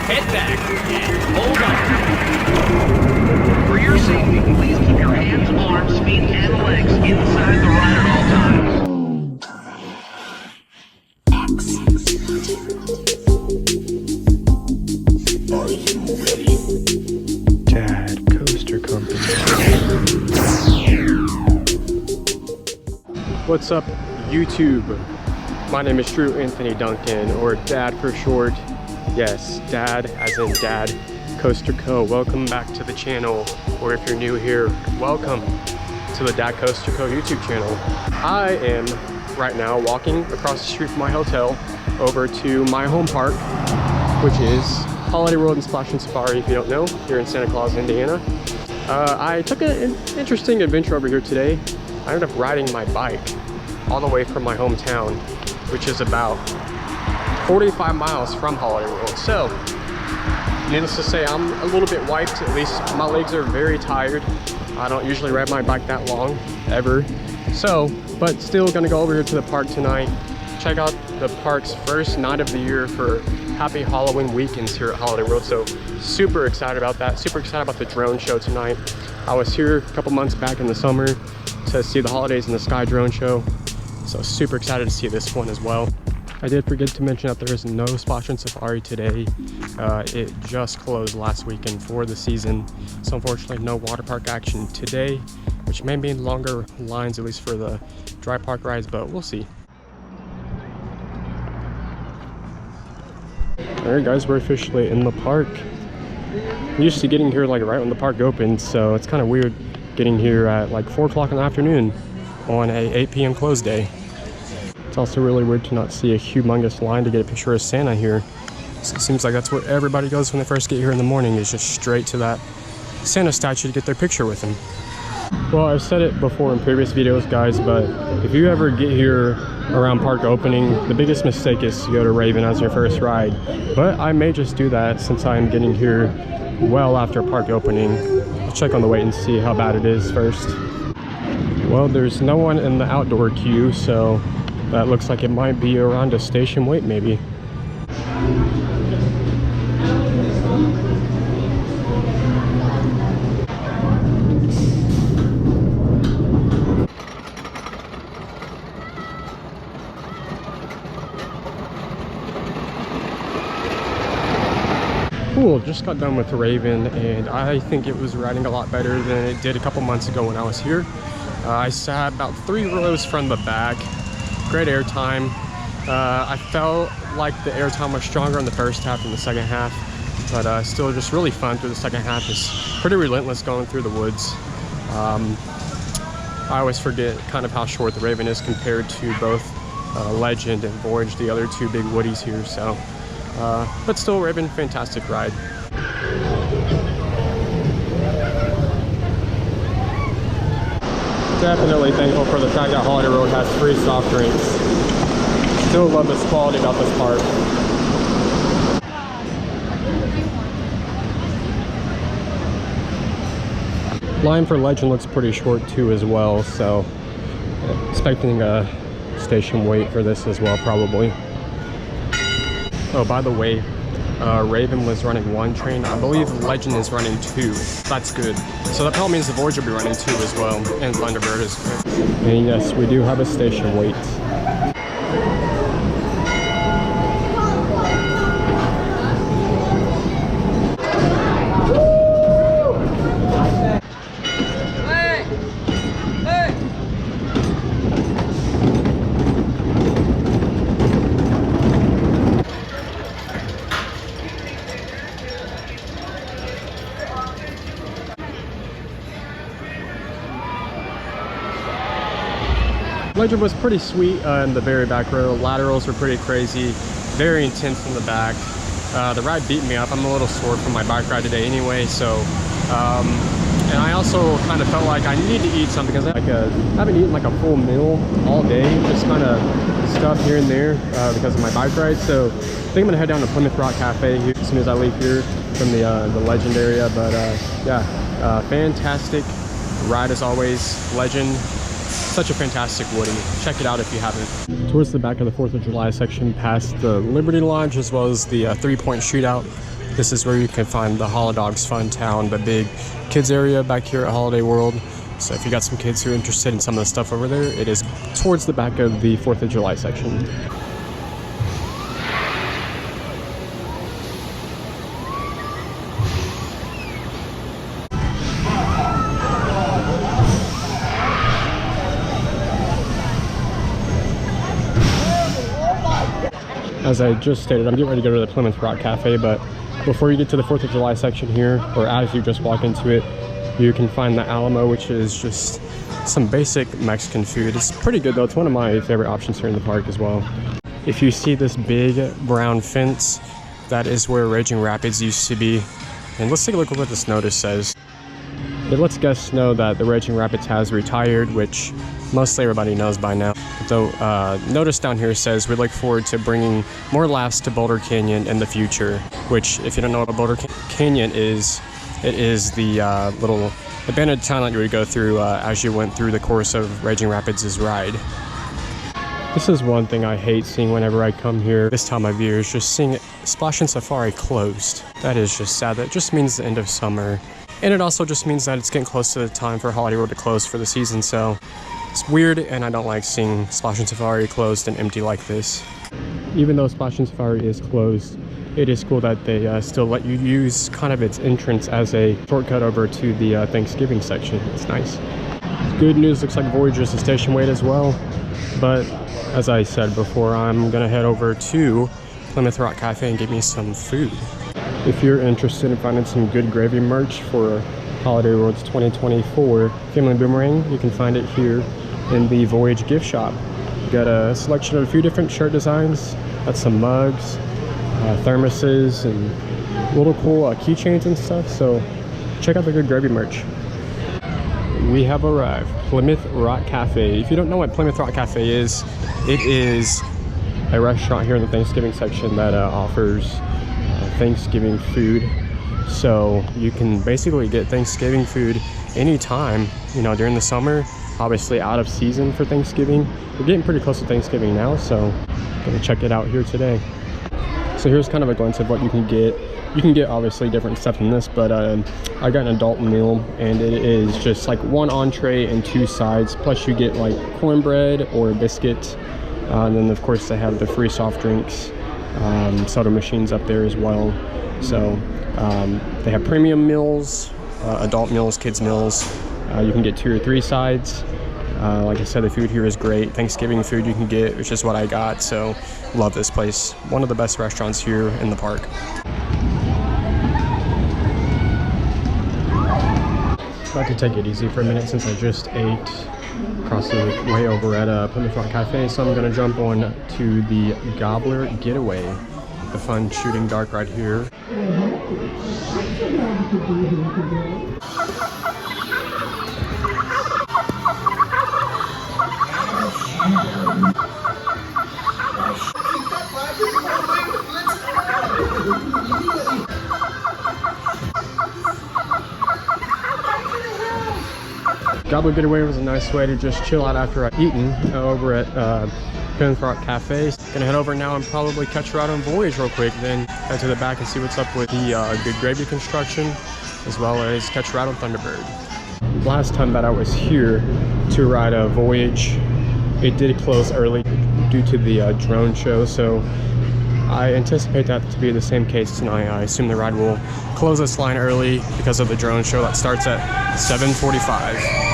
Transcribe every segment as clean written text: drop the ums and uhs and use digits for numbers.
head back, and hold on. For your safety, please keep your hands, arms, feet, and legs inside the ride at all times. Are you ready? Dad Coaster Company. What's up, YouTube? My name is Drew Anthony Duncan, or Dad for short. Yes, Dad as in Dad Coaster Co. Welcome back to the channel, or if you're new here, welcome to the Dad Coaster Co. YouTube channel. I am right now walking across the street from my hotel over to my home park, which is Holiday World and Splashin Safari, if you don't know, here in Santa Claus, Indiana. I took an interesting adventure over here today. I ended up riding my bike all the way from my hometown, which is about 45 miles from Holiday World. So, needless to say, I'm a little bit wiped. At least my legs are very tired. I don't usually ride my bike that long, ever. So, but still gonna go over here to the park tonight, check out the park's first night of the year for happy Halloween weekends here at Holiday World. So super excited about that. Super excited about the drone show tonight. I was here a couple months back in the summer to see the Holidays in the Sky drone show. So super excited to see this one as well. I did forget to mention that there is no Splashin Safari today. It just closed last weekend for the season. So unfortunately no water park action today, which may mean longer lines, at least for the dry park rides, but we'll see. Alright guys, we're officially in the park. I'm used to getting here like right when the park opens, so it's kind of weird getting here at like 4 o'clock in the afternoon on a 8 p.m. close day. It's also really weird to not see a humongous line to get a picture of Santa here. So it seems like that's where everybody goes when they first get here in the morning, is just straight to that Santa statue to get their picture with him. Well, I've said it before in previous videos guys, but if you ever get here around park opening, the biggest mistake is to go to Raven as your first ride. But I may just do that since I'm getting here well after park opening. I'll check on the wait and see how bad it is first. Well, there's no one in the outdoor queue, so that looks like it might be around a station wait maybe. Cool, just got done with Raven and I think it was riding a lot better than it did a couple months ago when I was here. I sat about 3 rows from the back. Great airtime. I felt like the airtime was stronger in the first half than the second half, but still just really fun through the second half. It's pretty relentless going through the woods. I always forget kind of how short the Raven is compared to both Legend and Voyage, the other 2 big woodies here. So, but still, Raven, fantastic ride. Definitely thankful for the fact that Holiday Road has free soft drinks. Still love this quality about this park. Line for Legend looks pretty short too as well, so expecting a station wait for this as well probably. Oh, by the way, Raven was running 1 train. I believe Legend is running 2. That's good. So that probably means the Voyage will be running 2 as well, and Thunderbird is good. And yes, we do have a station wait. Legend was pretty sweet in the very back row. Laterals were pretty crazy, very intense in the back. The ride beat me up. I'm a little sore from my bike ride today anyway, so and I also kind of felt like I need to eat something because I haven't eaten like a full meal all day, just kind of stuff here and there because of my bike ride. So I think I'm gonna head down to Plymouth Rock Cafe here as soon as I leave here from the Legend area. But yeah, fantastic ride as always. Legend, such a fantastic woody. Check it out if you haven't. Towards the back of the 4th of July section, past the Liberty Lodge as well as the 3-point shootout. This is where you can find the Holodogs Fun Town, the big kids area back here at Holiday World. So if you got some kids who are interested in some of the stuff over there, it is towards the back of the 4th of July section. As I just stated, I'm getting ready to go to the Plymouth Rock Cafe, but before you get to the 4th of July section here, or as you just walk into it, you can find the Alamo, which is just some basic Mexican food. It's pretty good though. It's one of my favorite options here in the park as well. If you see this big brown fence, that is where Raging Rapids used to be. And let's take a look at what this notice says. It lets guests know that the Raging Rapids has retired, which mostly everybody knows by now. So notice down here says, we look forward to bringing more laughs to Boulder Canyon in the future, which if you don't know what Boulder Canyon is, it is the little abandoned town that you would go through as you went through the course of Raging Rapids' ride. This is one thing I hate seeing whenever I come here this time of year, is just seeing Splashin Safari closed. That is just sad. That just means the end of summer. And it also just means that it's getting close to the time for Holiday World to close for the season, so it's weird, and I don't like seeing Splashin Safari closed and empty like this. Even though Splashin Safari is closed, it is cool that they still let you use kind of its entrance as a shortcut over to the Thanksgiving section. It's nice. Good news, looks like Voyage is a station wait as well, but as I said before, I'm gonna head over to Plymouth Rock Cafe and get me some food. If you're interested in finding some good gravy merch for Holiday World's 2024 Family Boomerang, you can find it here in the Voyage gift shop. You got a selection of a few different shirt designs, got some mugs, thermoses, and little cool keychains and stuff, so check out the good gravy merch. We have arrived, Plymouth Rock Cafe. If you don't know what Plymouth Rock Cafe is, it is a restaurant here in the Thanksgiving section that offers Thanksgiving food. So you can basically get Thanksgiving food anytime, you know, during the summer. Obviously out of season for Thanksgiving. We're getting pretty close to Thanksgiving now, so I'm gonna check it out here today. So here's kind of a glimpse of what you can get. You can get obviously different stuff than this, but I got an adult meal, and it is just like one entree and 2 sides, plus you get like cornbread or a biscuit, and then of course they have the free soft drinks, soda machines up there as well. So they have premium meals, adult meals, kids meals. You can get 2 or 3 sides. Like I said, the food here is great. Thanksgiving food you can get, which is what I got, so love this place. One of the best restaurants here in the park. About to take it easy for a minute since I just ate across the way over at Plymouth Rock Cafe, so I'm gonna jump on to the Gobbler Getaway, the fun shooting dark right here. Gobbler Getaway was a nice way to just chill out after I've eaten over at Plymouth Rock Cafe. Gonna head over now and probably catch a ride on Voyage real quick, then head to the back and see what's up with the good gravy construction, as well as catch a ride on Thunderbird. Last time that I was here to ride a Voyage, it did close early due to the drone show, so I anticipate that to be the same case tonight. I assume the ride will close this line early because of the drone show that starts at 7:45.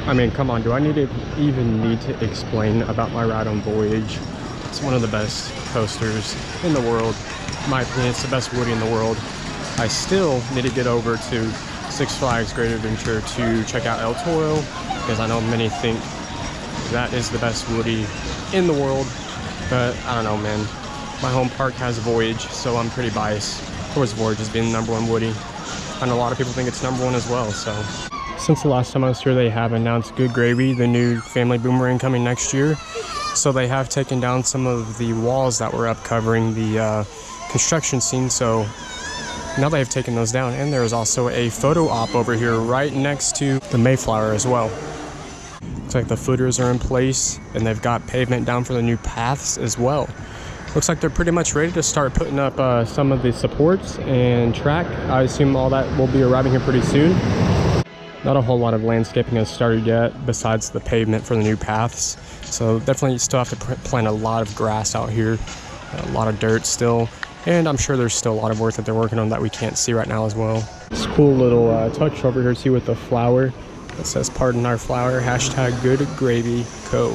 I mean, come on, do I even need to explain about my ride on Voyage? It's one of the best coasters in the world. In my opinion, it's the best Woody in the world. I still need to get over to Six Flags Great Adventure to check out El Toro, because I know many think that is the best Woody in the world, but I don't know, man. My home park has Voyage, so I'm pretty biased towards Voyage as being the #1 Woody. and a lot of people think it's #1 as well. So since the last time I was here, they have announced Good Gravy, the new family boomerang, coming next year. So they have taken down some of the walls that were up covering the construction scene. So now they have taken those down, and there is also a photo op over here right next to the Mayflower as well. Looks like the footers are in place, and they've got pavement down for the new paths as well. Looks like they're pretty much ready to start putting up some of the supports and track. I assume all that will be arriving here pretty soon. Not a whole lot of landscaping has started yet besides the pavement for the new paths. So definitely still have to plant a lot of grass out here, a lot of dirt still. And I'm sure there's still a lot of work that they're working on that we can't see right now as well. This cool little touch over here too with the flower. It says "Pardon our flower," #Good Gravy Co.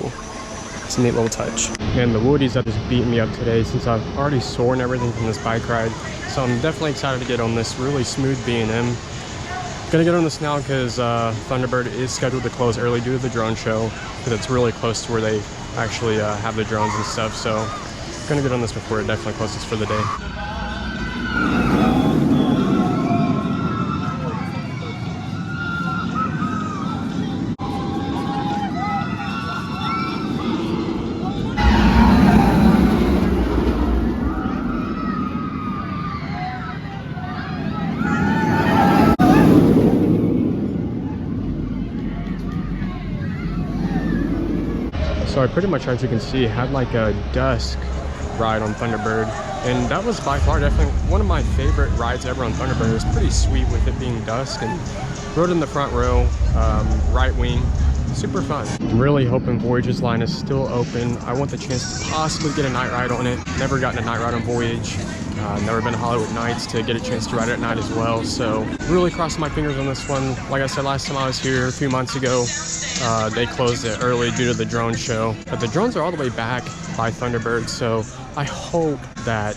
It's a neat little touch. And the woodies have just beaten me up today since I've already sore and everything from this bike ride. So I'm definitely excited to get on this really smooth B&M. Gonna get on this now because Thunderbird is scheduled to close early due to the drone show, because it's really close to where they actually have the drones and stuff. So gonna get on this before it definitely closes for the day. So I pretty much, as you can see, had like a dusk ride on Thunderbird, and that was by far definitely one of my favorite rides ever on Thunderbird. It was pretty sweet with it being dusk, and rode in the front row, right wing, super fun. I'm really hoping Voyage's line is still open. I want the chance to possibly get a night ride on it. Never gotten a night ride on Voyage. Never been to Hollywood Nights to get a chance to ride it at night as well. So really crossing my fingers on this one. Like I said, last time I was here a few months ago, they closed it early due to the drone show. But the drones are all the way back by Thunderbird, so I hope that,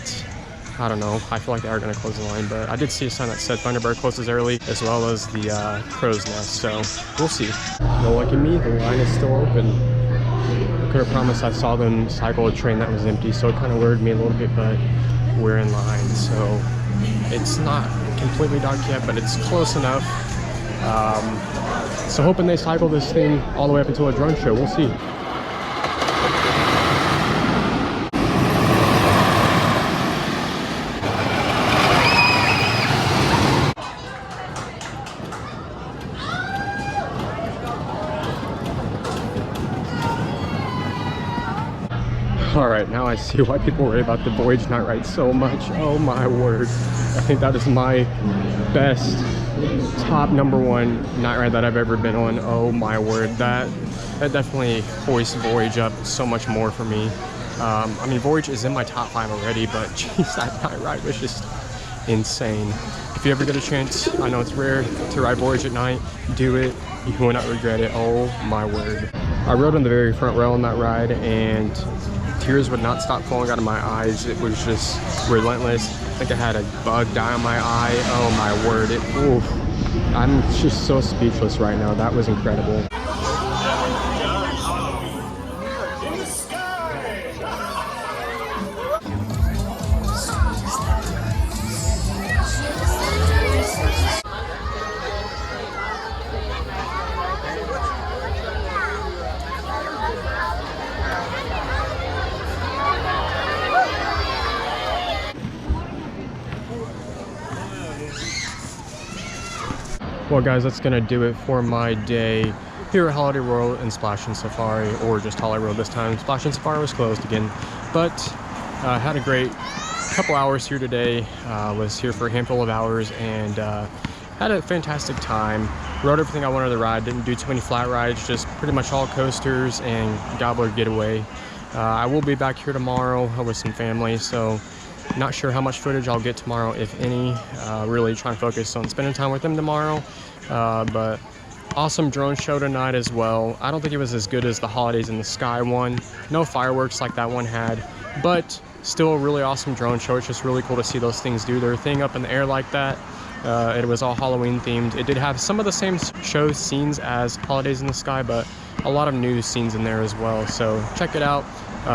I don't know, I feel like they are going to close the line, but I did see a sign that said Thunderbird closes early, as well as the Crow's Nest, so we'll see. Well, lucky me, the line is still open. I could have promised I saw them cycle a train that was empty, so it kind of worried me a little bit, but we're in line, so it's not completely dark yet, but it's close enough. So hoping they cycle this thing all the way up until a drone show. We'll see. All right, now I see why people worry about the Voyage night ride so much. Oh my word. I think that is my best, top #1 night ride that I've ever been on. Oh my word. That definitely hoists Voyage up so much more for me. I mean, Voyage is in my top 5 already, but geez, that night ride was just insane. If you ever get a chance, I know it's rare to ride Voyage at night, do it. You will not regret it. Oh my word. I rode in the very front row on that ride, and tears would not stop falling out of my eyes. It was just relentless. I think I had a bug die on my eye. Oh my word. Oof. I'm just so speechless right now. That was incredible. Well guys, that's gonna do it for my day here at Holiday World and Splashin Safari, or just Holiday World this time. Splashin Safari was closed again, but had a great couple hours here today. Was here for a handful of hours and had a fantastic time. Rode everything I wanted to ride, didn't do too many flat rides, just pretty much all coasters and Gobbler Getaway. I will be back here tomorrow with some family, so not sure how much footage I'll get tomorrow, if any. Really trying to focus on spending time with them tomorrow. But awesome drone show tonight as well. I don't think it was as good as the Holidays in the Sky one. No fireworks like that one had, but still a really awesome drone show. It's just really cool to see those things do their thing up in the air like that. It was all Halloween themed. It did have some of the same show scenes as Holidays in the Sky, but a lot of new scenes in there as well. So check it out.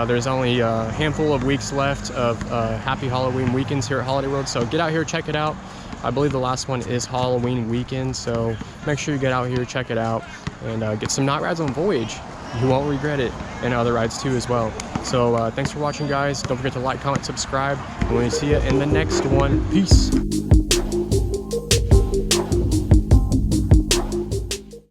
There's only a handful of weeks left of Happy Halloween weekends here at Holiday World, so get out here, check it out. I believe the last one is Halloween weekend, so make sure you get out here, check it out, and get some night rides on Voyage. You won't regret it, and other rides too as well. So thanks for watching, guys. Don't forget to like, comment, subscribe, and we'll see you in the next one. Peace.